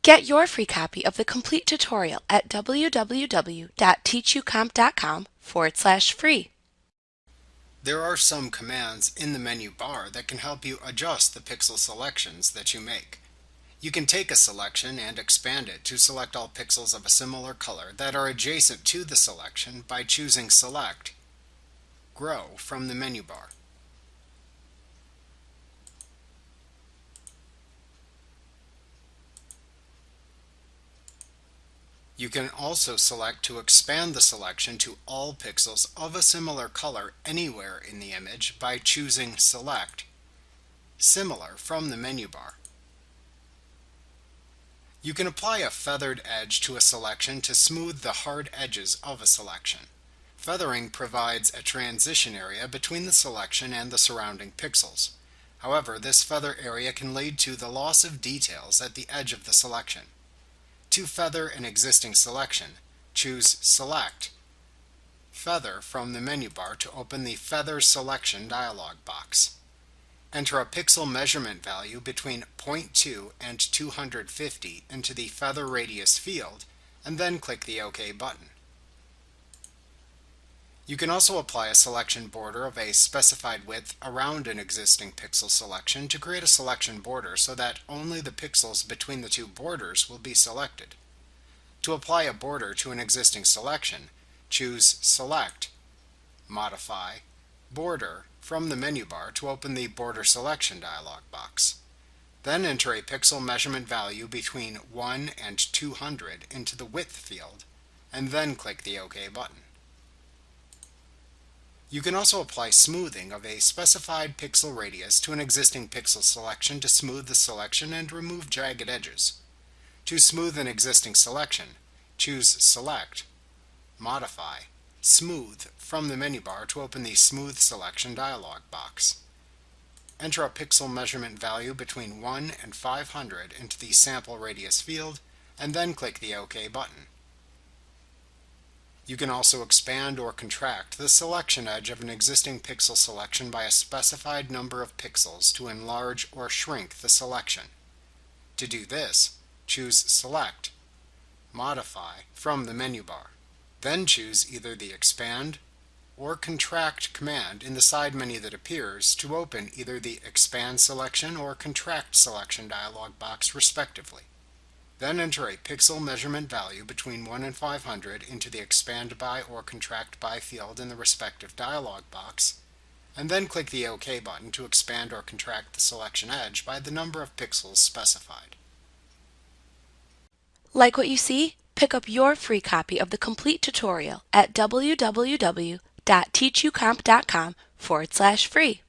Get your free copy of the complete tutorial at www.teachucomp.com/free. There are some commands in the menu bar that can help you adjust the pixel selections that you make. You can take a selection and expand it to select all pixels of a similar color that are adjacent to the selection by choosing Select, Grow from the menu bar. You can also select to expand the selection to all pixels of a similar color anywhere in the image by choosing Select, Similar from the menu bar. You can apply a feathered edge to a selection to smooth the hard edges of a selection. Feathering provides a transition area between the selection and the surrounding pixels. However, this feather area can lead to the loss of details at the edge of the selection. To feather an existing selection, choose Select, Feather from the menu bar to open the Feather Selection dialog box. Enter a pixel measurement value between 0.2 and 250 into the Feather Radius field, and then click the OK button. You can also apply a selection border of a specified width around an existing pixel selection to create a selection border so that only the pixels between the two borders will be selected. To apply a border to an existing selection, choose Select, Modify, Border from the menu bar to open the Border Selection dialog box. Then enter a pixel measurement value between 1 and 200 into the Width field, and then click the OK button. You can also apply smoothing of a specified pixel radius to an existing pixel selection to smooth the selection and remove jagged edges. To smooth an existing selection, choose Select, Modify, Smooth from the menu bar to open the Smooth Selection dialog box. Enter a pixel measurement value between 1 and 500 into the Sample Radius field, and then click the OK button. You can also expand or contract the selection edge of an existing pixel selection by a specified number of pixels to enlarge or shrink the selection. To do this, choose Select, Modify from the menu bar. Then choose either the Expand or Contract command in the side menu that appears to open either the Expand Selection or Contract Selection dialog box respectively. Then enter a pixel measurement value between 1 and 500 into the Expand By or Contract By field in the respective dialog box, and then click the OK button to expand or contract the selection edge by the number of pixels specified. Like what you see? Pick up your free copy of the complete tutorial at www.teachucomp.com/free.